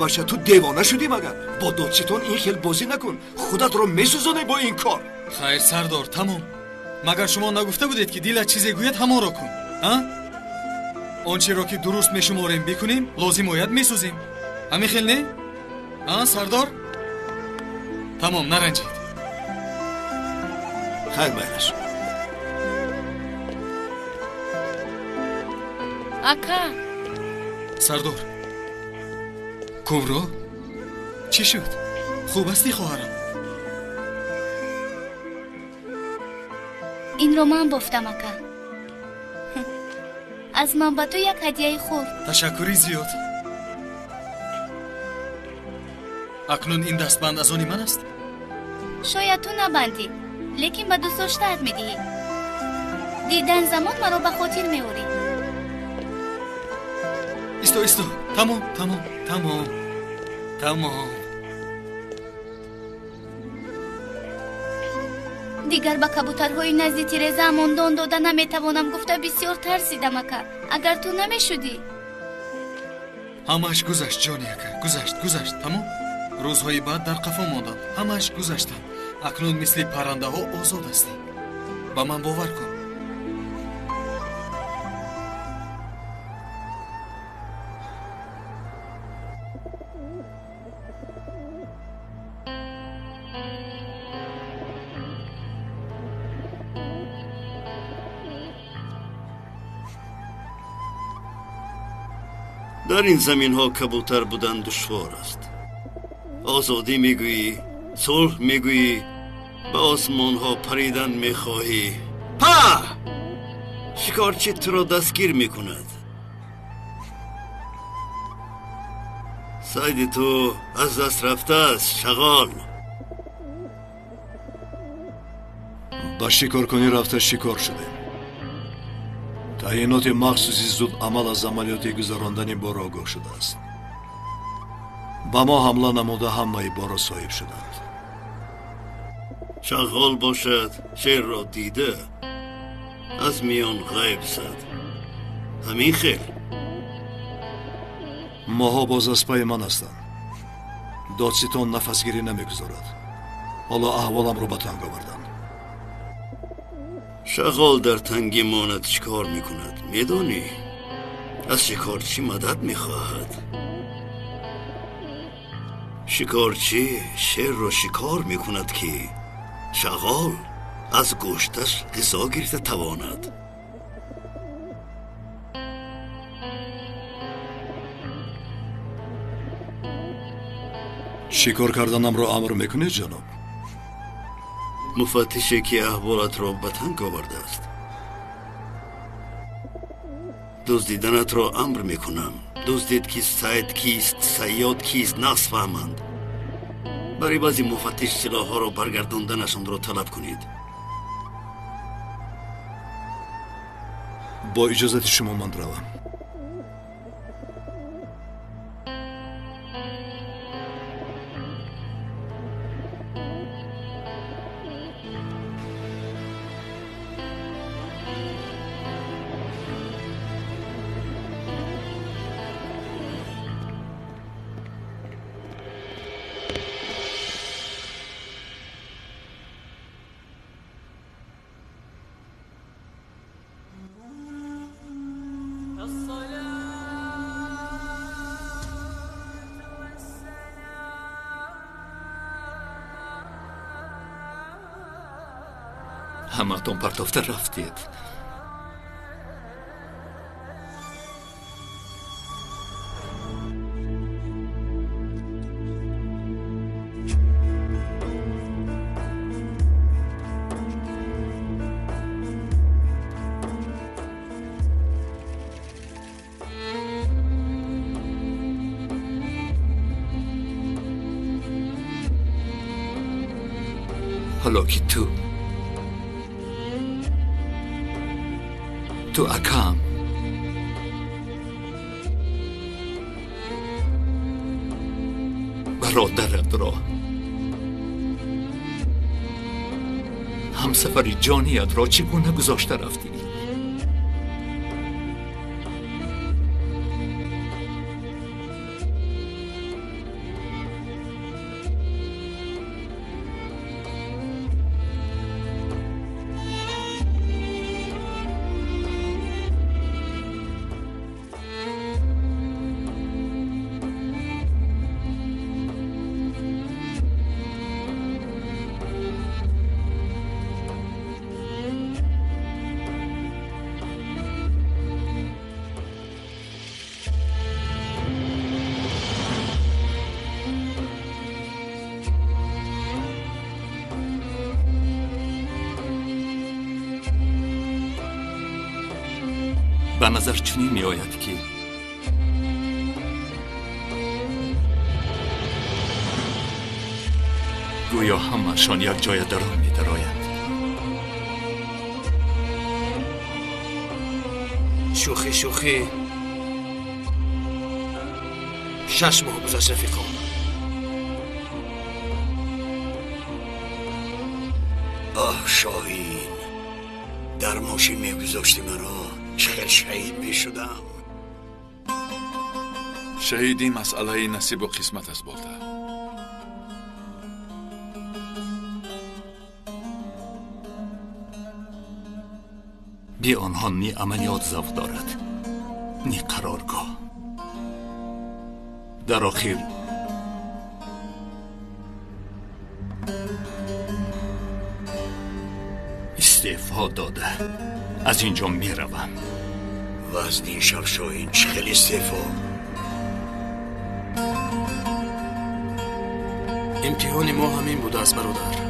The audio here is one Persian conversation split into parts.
баша ту девона шудӣ магар? бо додситон ин хел бозӣ накун. худатро месӯзонӣ бо ин кор. хайр сардор, тамом. магар шумо нагуфта будед ки дилат чизе гӯяд ҳамонро кун? ончеро ки дуруст мешуморем бикунем, лозим ояд месӯзем. ҳамин хел не? сардор? тамом, наранҷед. хайр байлаш. ака. сардор, кувро чӣ шуд? хуб астӣ хоҳарам? инро ман бофтам ака. аз ман ба ту як ҳадияи хурд. ташаккури зиёд. акнун ин дастбанд аз они ман аст? шояд ту набандӣ, лекин ба дӯстдоштаат медиҳӣ. дидан замон маро ба хотир меорӣ. исто. тамом. дигар ба кабутарҳои назди тирезаамон дон дода наметавонам гуфта бисёр тарсидам ака. агар ту намешудӣ. ҳамааш гузашт ҷони ака, гузашт. тамом. рӯзҳои баъд дар қафо монданд. ҳамааш гузаштанд. акнун мисли паррандаҳо озод ҳастӣ. ба ман бовар кун. дар ин заминҳо кабутар будан душвор аст. озодӣ мегӯӣ, сулҳ мегӯӣ, ба осмонҳо паридан мехоҳӣ. шикорчӣ туро дастгир мекунад. сайди ту аз даст рафтааст, шағол. ба шикоркунӣ рафта шикор шудем. таъиноти махсуси зуд амал аз амалиёти гузарондани бор огоҳ шудааст. ба мо ҳамла намуда ҳамаи борро соҳиб шуданд. шағол бошад, шерро дида, аз миён ғайб зад. ҳамин хел. моҳо боз аз пайи ман ҳастанд. додситон нафасгирӣ намегузорад. ҳоло аҳволамро ба танг оварданд. шағол дар танги монад чикор мекунад, медонӣ? аз шикорчӣ мадад мехоҳад. шикорчӣ шерро шикор мекунад ки шағол аз гӯшташ ғизо гирифта тавонад. шикор карданамро амр мекунед ҷаноб? муфаттише ки аҳволатро ба танг овардааст. дуздиданатро амр мекунам. дуздед ки сайд кист, сайёд кист насфаҳманд. барои баъзи муфаттиш силоҳҳоро баргардонданашонро талаб кунед. бо иҷозати шумо ман равам. ҳаматон партофта рафтед. حالا که تو اکام برادرت را همسفر جانیت را چگونه گذاشته رفتی؟ به نظر چنین می آید که گویا همه‌شان یک جای درون می درآیند. شوخی 6 ماه گذشت رفیقان. آه شاهین، در ماشین میگذاشتی مرا، چقدر شهید میشدم. شهیدی مسئله نصیب و قسمت است بولده. بی آنها نی عملیات ضبط دارد نی قرارگاه. در آخر استعفا داده از اینجا می روم. وزنی شب شاهین، چقدر استعفا. امتحان ما همین بوده است برادر.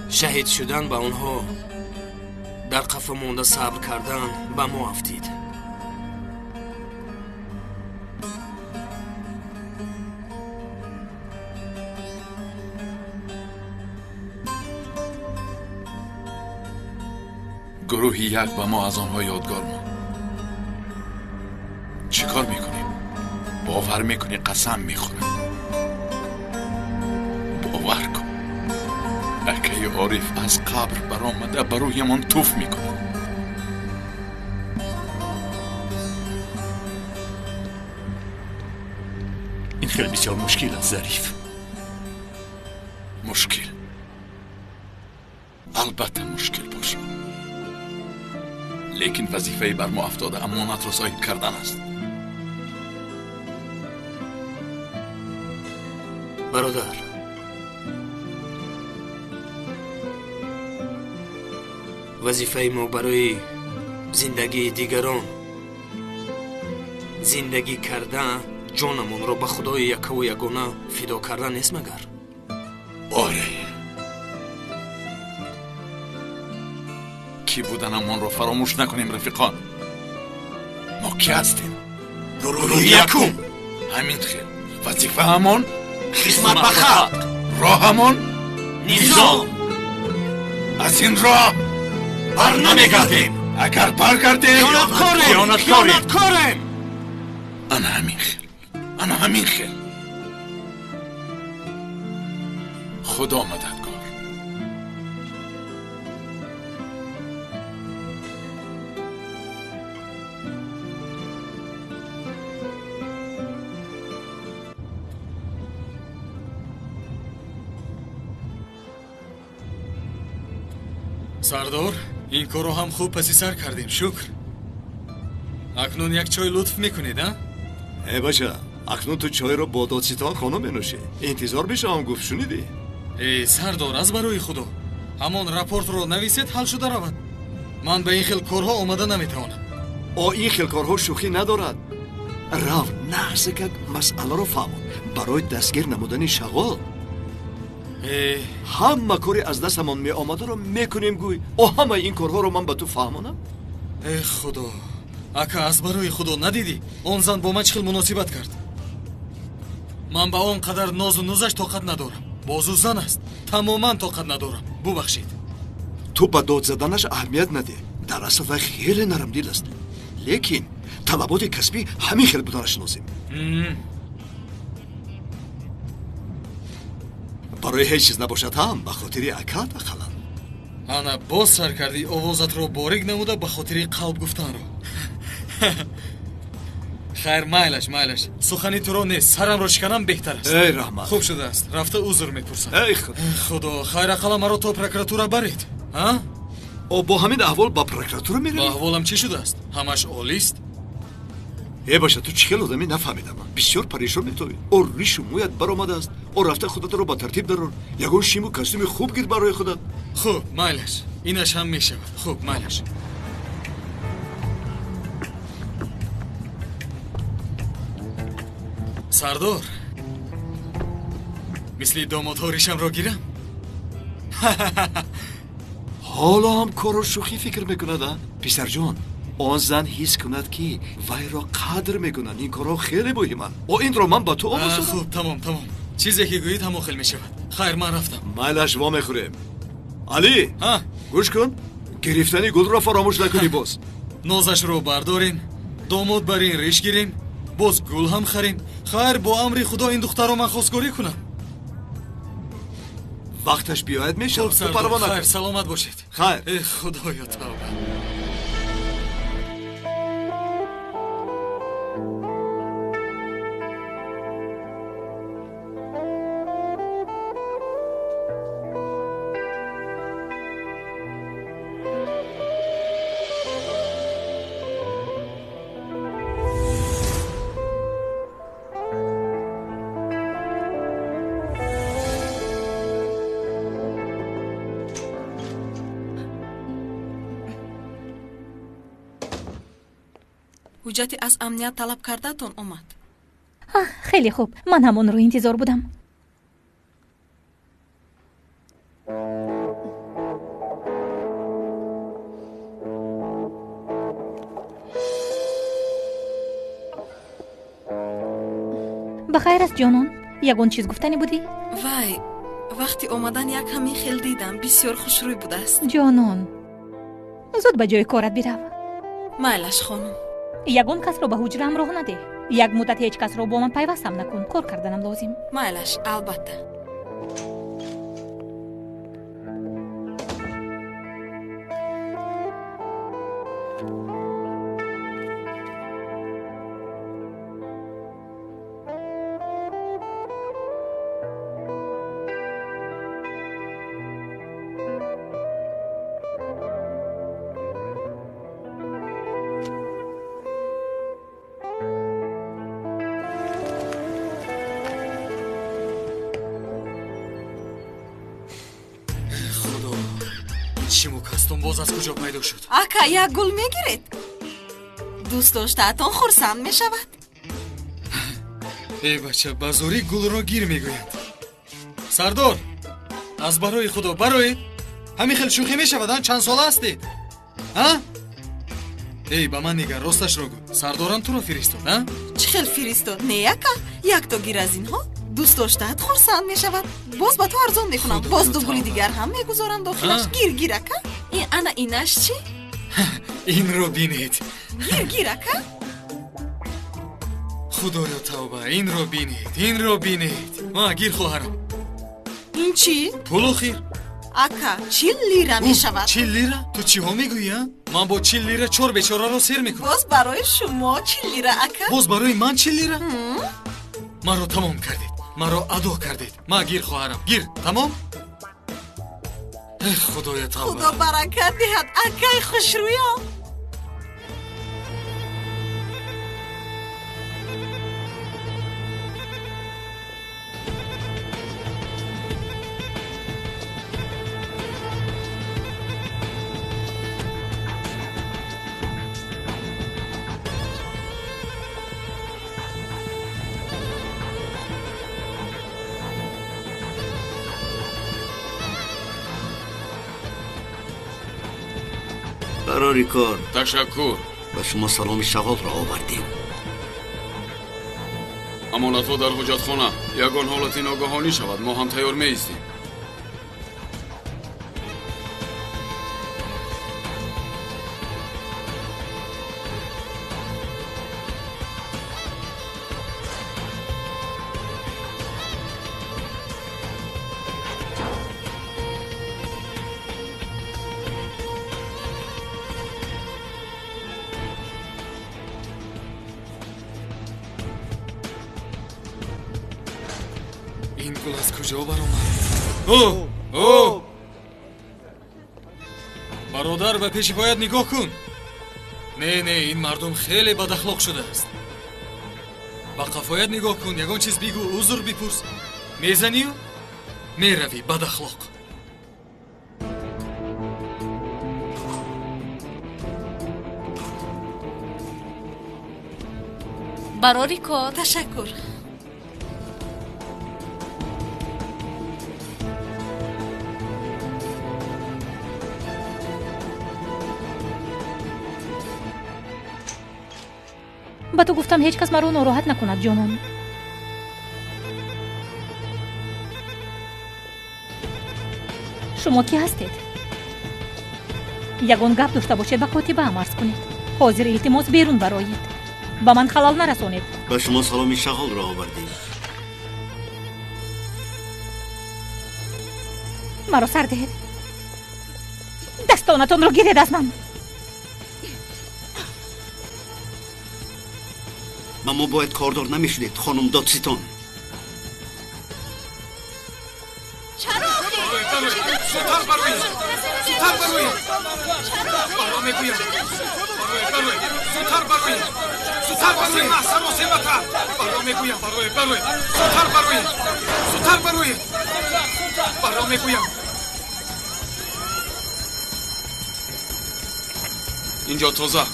شهید شدن به اونها، در قفا مونده صبر کردن به ما افتید. گروهی یک به ما از آنها یادگار ما. چی کار میکنیم؟ باور میکنی قسم میخورم. باور کن اکه عارف از قبر برآمده بروی من توف میکنه. این خیلی بسیار مشکل است ظریف. مشکل، البته مشکل باشه، لیکن وظیفه بر ما افتاده امانت رسایی کردن است. برادر، وظیفه ما برای زندگی دیگران، زندگی کردن جانمون رو به خدای یک و یگانه فدا کردن نیست مگر؟ آره، کی بودنمان رو فراموش نکنیم رفیقان. ما کی هستیم؟ گروه یکم. همین خیل وظیفه همون خدمت به خلق، راه همون نظام. از این راه بر نمیگردیم. اگر برگردیم خیانتکاریم. انا همین خیل. خدا مددگار. سردار، این کارو هم خوب پسی سر کردیم. شکر. اکنون یک چای لطف میکنید ها؟ ای بچه، اکنون تو چای رو با دادستان خانم بنوشی. انتظار میشه هم گفت شنیدی؟ ای سردار، از برای خدا همون رپورت رو نویسید، حل شده رود. من به این خیل کارها آمده نمیتوانم. این خیل کارها شوخی ندارد. رو نحسه که مسئله رو فهمون برای دستگیر نمودن شغال. همه کاری از دستمان می آمده رو میکنیم گوی. همه این کارها رو من به تو فهمونم. ای خدا، اکا از برای خدا ندیدی اون زن با من چخیل مناسبت کرد؟ من با اون قدر ناز و نوزش طاقت ندارم. بازو زن است، تماما طاقت ندارم. ببخشید. تو به داد زدنش اهمیت نده. در اصل خیلی نرم دیل است، لیکن طلبات کسبی همین خیلی بودنش نازیم. برای هیچ چیز نباشد هم به خاطری اکا دخلن. انا باز سر کردی آوازت رو باریک نموده به خاطری قلب گفتن رو. خیر، مایلش سخنی تو رو نیست، سرم رو شکنم بهتر است. ای رحمت. خوب شده است، رفته عذر میپرسم. ای خدا، خیر اقلا مرا تا پروکراتورا برید. ها؟ با همین احوال با پروکراتورا میرم؟ با احوالم چی شده است؟ همش عالی است. ای باشه، تو چیکار آدمی نفهمیدم. بسیار پریشان میتوی. او ریش و مویت برآمده است. او رفته خودت رو با ترتیب درار. یگون شیم و کاستوم خوب گیر برای خودت. خوب، مایلش اینش هم میشود. خوب، مایلش. سردار، مثل دامادها ریشم را گیرم. حالا هم کارو شوخی فکر میکند. پسر جان، آن زن حس کند که وی را قدر میکنند. این کارا خیلی مهمه. با این رو من با تو آموزدم. خوب، تمام. چیزی که گویید همون خیلی میشود. خیر، من رفتم. مایلش وا میخوریم. علی، گوش کن. گرفتنی گل را فراموش نکنی. باز نازش رو برداریم، داماد برین ریش گیریم، باز گل هم خریم. خیر، با امر خدا این دختر رو من خواستگاری کنم. وقتش بیاید میشه. خب سردار، خیر، سلامت باشید. خیر. ای خدایا توبه. ҳуҷҷати аз амният талаб кардаатон омад. خیلی خوب، من همون رو انتظار بودم. بخیر است جانون. یگون چیز گفتنی بودی؟ вай вақти омадан як ҳамин хел дидам. бисёр хушрӯй будааст. جانون، زود به جای کارت برو. майлаш хонум. یگون کس رو به حجرم راه نده. یک مدت هیچ کس رو با من پیوستم نکن. کار کردنم لازم. майлаш албатта. шимукастон боз аз куҷо пайдо шуд? ака, як гул мегиред? дӯст доштаатон хурсанд мешавад. эй бача, ба зӯрӣ гулро гир мегӯянд. сардор, аз барои худо бароед. ҳамин хел шӯхӣ мешавад? чанд сола ҳастед? эй, ба ман нигар, росташро гӯ. сардорам туро фиристод? чӣ хел фиристод? Не ака, якто гир аз инҳо. дӯст доштаат хурсанд мешавад. боз ба ту арзон мекунам. боз ду гули дигар ҳам мегузорам дохилаш. гир ака. ин ана инаш чӣ? инро бинед. гир ака. худоё тавба, инро бинед. гир хоҳарам. ин чӣ? пул охир. ака, 40 лира мешавад. 40 лира? ту чиҳо мегӯӣ? ман бо 40 лира чор бечораро сер мекунам. боз барои шумо 40 лира ака. боз барои ман 40 лира? маро тамом кардед. маро адо кардед. ман гир хоҳарам. гир, тамом? худоя тавба. худо баракат диҳад акаи хушрӯё. برای کار تشکر. به شما سلام شغال را آوردیم. امانت‌ها در حجتخانه. یگان حالت ناگهانی شود، ما هم تیار می‌ایستیم. این گل از کجا برآمد؟ اوه برادر، به پیش پایت نگاه کن. نه این مردم خیلی بد اخلاق شده است. به قفایت نگاه کن. یگان چیز بگو، عذر بپرس. میزنی و میروی. بد اخلاق. برای کار. تشکر. ба ту гуфтам ҳеҷ кас маро нороҳат накунад ҷонон. шумо кӣ ҳастед? ягон гап дошта бошед ба котибаам арз кунед. ҳозир илтимос берун бароед. ба ман халал нарасонед. ба шумо саломи шағолро овардем. маро сар диҳед. дастонатонро гиред аз ман. мо бояд кордор намешудед хонум додситон. اینجا تازه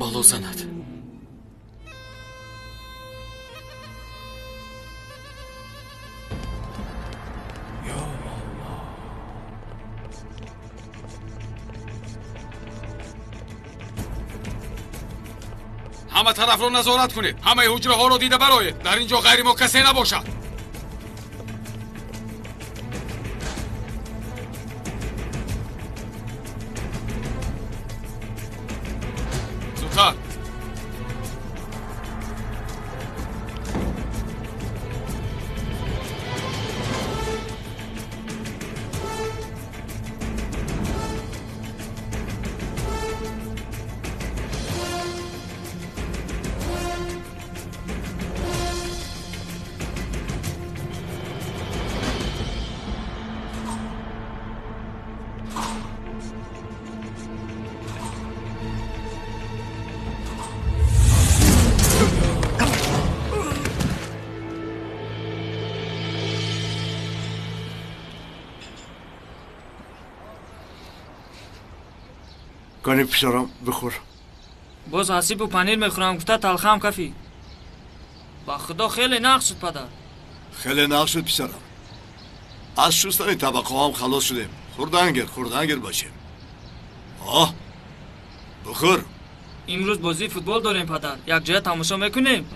бало занад. همه طرف رو نظارت کنید. همه حجره ها رو دیده برایید. در اینجا غیر ما کسی نباشد. زودتر. گانی پسرم بخور. باز حسیب و پنیر میخورم گفته تلخم کافی. با خدا خیلی نقص شد پدر. خیلی نقص شد پسرم. از شستن طبقه هم خلاص شدیم. خوردنگر باشیم. بخور. امروز بازی فوتبال داریم پدر. یک جای تماشا میکنیم.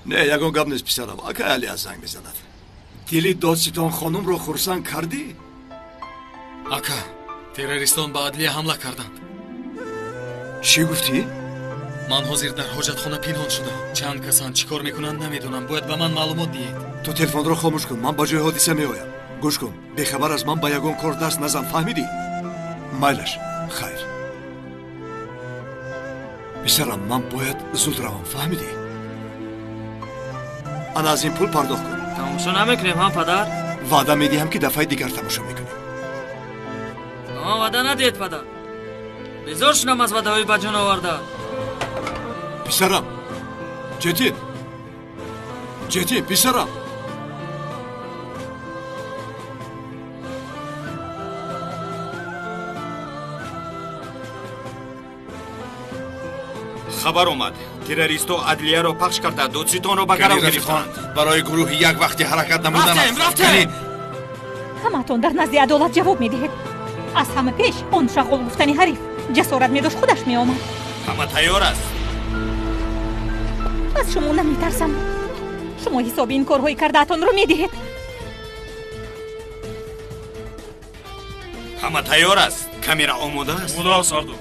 نه یگان گپ نیست پسرم. اکا علی از زنگ بزند. دلی دادستان خانم رو خرسند کردی؟ اکا تروریستان به عدلیه حمله کردند. چی گفتی؟ من حاضر در حاجتخانه پنهان شدم. چند کسان چیکار میکنند نمیدونم. باید به من معلومات دهید. تو تلفن رو خاموش کن. من با جای حادثه میآیم. گوش کن. بخبر از من با یگان کار دست نزن. فهمیدی؟ مایلش. خیر. پسرم من باید زود روم. فهمیدی؟ انا از این پول پرداخت کن. تماشا نمیکنیم ها پدر؟ وعده میدیم که دفعه دیگر تماشا میکنیم. وعده ندید پدر. بزار شدم از وعده های بجان آورده. پسرم جدید پسرم. خبر اومد تروریستو عدلیه رو پخش کرده. دادستان رو به گرو گرفتند. برای گروه یک وقتی حرکت نمودن. رفتیم. ҳамаатон дар назди адолат ҷавоб медиҳед. аз ҳама пеш он шағол гуфтани ҳариф ҷасорат медошт худаш меомад. ҳама тайёр аст. аз шумо наметарсам. шумо ҳисоби ин корҳои кардаатонро медиҳед. ҳама тайёр аст. камера омода аст. Омода аст сардор.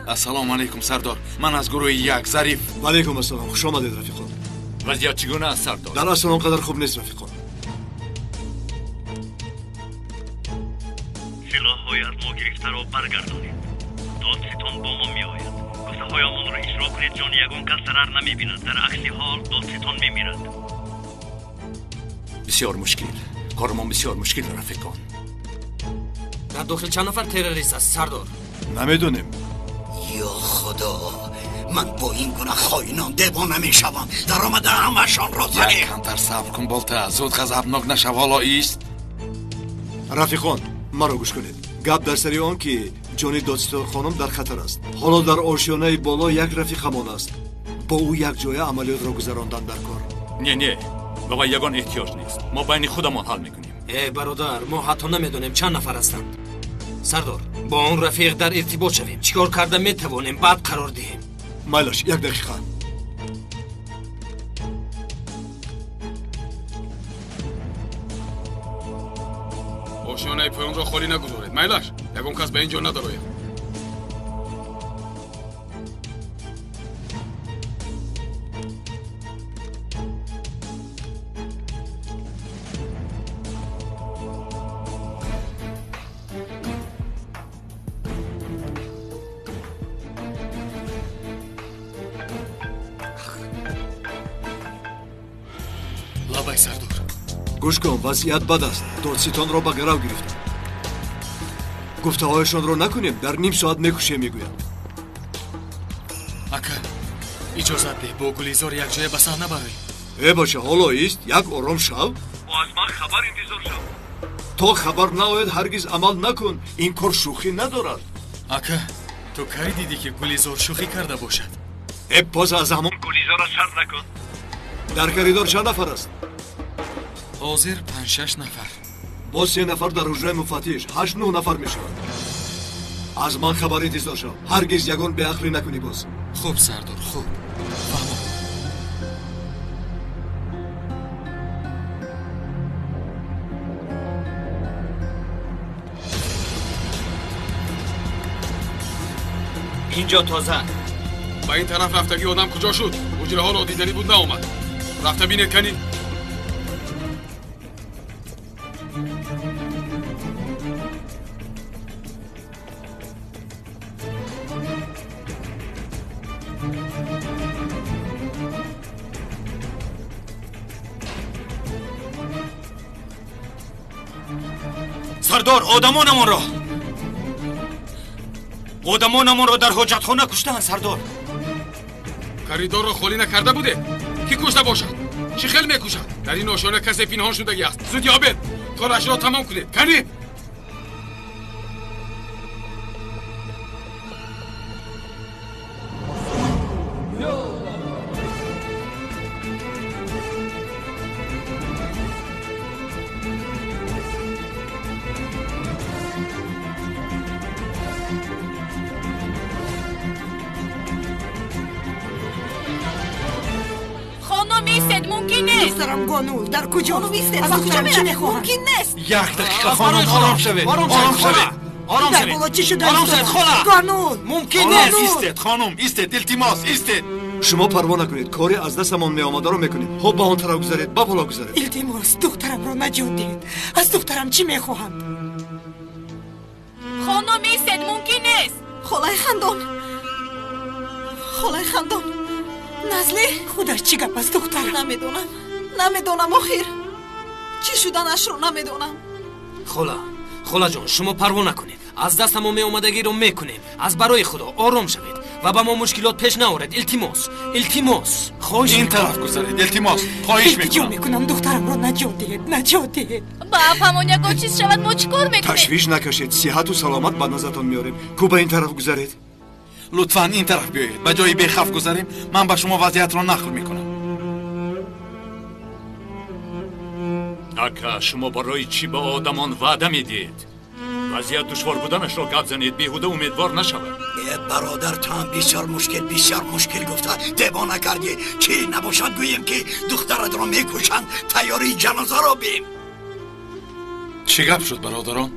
السلام علیکم سردار. من از گروه یک ظریف. و علیکم السلام. خوش آمدید رفیقان. وضعیت چگونه است سردار؟ در اصل آنقدر خوب نیست رفیقان. سلاح‌های از ما گرفته را برگردانید. دادستان با ما میآید. گفته هایمان را اجرا کنید. جان یگان کس ضرر نمیبیند. در عکس حال دادستان میمیرد. بسیار مشکل. کارمان بسیار مشکل رفیقان. در داخل چند نفر تروریست است سردار؟ نمیدونیم. یا خدا، من با این گونه خائنان دیوانه میشوم. در آمده همشان را زنی. یک کمتر صبر کن بالتا. زود غضبناک نشو. حالا ایست. رفیقان مرا گوش کنید. گپ در سری آن که جان دادستان خانم در خطر است. حالا در آشیانه بالا یک رفیقمان است. با او یک جای عملیات را گذراندن در کار. نه بابا یگان احتیاج نیست. ما بین خودمان حل میکنیم. برادر، ما حتی نمیدونیم چند نفر هستند. سردار، با اون رفیق در ارتباط شویم. چیکار کرده میتوانیم بعد قرار دهیم. مایلاش یک دقیقه. آشیانه پایان را خالی نگذارید. مایلاش یگان کس به اینجا ندارد. لабай сардор. گوش کن، وضعیت بد است. دادستان را به گرو گرفتند. گفته‌هایشان را نکنیم. در نیم ساعت میکشه میگویند. ака иҷозат деҳ бо гулизор якҷоя ба саҳна бароем. باشه حالا ایست. یک آرام شو. و از من خبر انتظار شو. تا خبر ناید هرگز عمل نکن. این کار شوخی ندارد. ака ту кари дидӣ ки гулизор шӯхӣ карда бошад? باز از همون گلیزار را سر نکن. در کریدور چند نفر است؟ ҳозир 5-6 нафар. با 3 نفر در حجره مفتش 8-9 نفر میشوند. از من خبر انتظار شو. هرگز یگان به عقلی نکنی باز. хуб сардор, хуб. фаҳмон. اینجا تازه. با این طرف رفتگی آدم کجا شد؟ حجره ها را دیدنی بود نآمد. رفته بینید کنی؟ سردار، آدمانمان را در حاجتخانه کشتند سردار. کریدور را خالی نکرده بوده؟ کی کشته باشد؟ چی خیل میکشد؟ در این آشیانه کسی پنهان شدگی است. زود یابید. کارش را تمام کنید. کنی؟ دارم گانول در کجا میسته؟ از کجا میره؟ ممکن نیست. یک دقیقه خانم آرام شوید. آرام در بالا چی شده؟ گانول ممکن نیست. ایستید خانم، ایستید. التماس ایستید. شما پروا نکنید. کاری از دستمان میآمده رو میکنیم. خب با اون طرف گذارید. با بالا گذارید. التماس دخترم رو نجات دهید. از دخترم چی میخواهند؟ خانم ایستید، ممکن نیست. خالای خندان نزلی خودش چی گپ است دختر؟ نمیدونم آخر چی شدنش رو نمیدونم. خالا جان، شما پروا نکنید. از دست ما می اومدگی رو میکنیم. از برای خدا آرام شوید و با ما مشکلات پیش نیارید. التماس خواهش این طرف گذارید. التماس خواهش میکنم دخترم رو نجات دهید. با افهمون یک چیز شود ما چیکار میکنیم؟ تشویش نکشید. صحت و سلامت به نظرتان میاریم. کو به این طرف گذارید. لطفاً این طرف بیایید. به جای بخف گذاریم. من به شما وضعیت را نقل میکنم. اکا شما برای چی به آدمان وعده میدید؟ وضعیت دشوار بودنش را گپ زنید. بیهوده امیدوار نشود. برادر تو هم بسیار مشکل گفته. دیوانه کردی. چی نباشد گوییم که دخترت را میکشند. تیاری جنازه را بیم. چی گپ شد برادران؟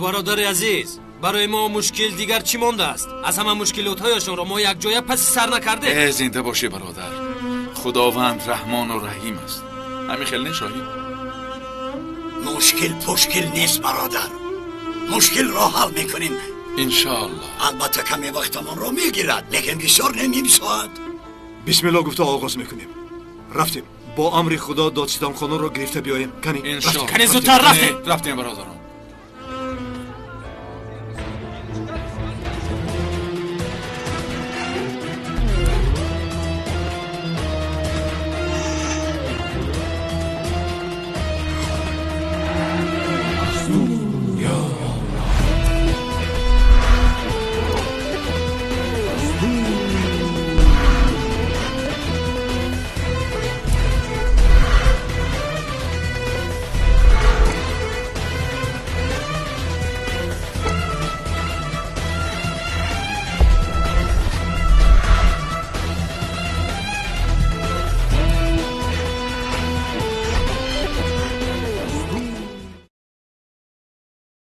برادر عزیز، برای ما مشکل دیگر چی مانده است؟ از همه مشکلات‌هایشان را ما یک جای پس سر نکرده. زنده باشی برادر. خداوند رحمان و رحیم است. همین خیلی نشاهی. مشکل نیست برادر. مشکل را حل میکنیم. انشالله. البته کمی وقتمان رو میگیرد لیکن بسیار نمی‌ساعت. بسم الله گفته آغاز میکنیم. رفتیم با امر خدا دادستان خانه رو گرفته بیاییم. کنی انشالله. کنی زودتر رفتیم. رفتیم برادران.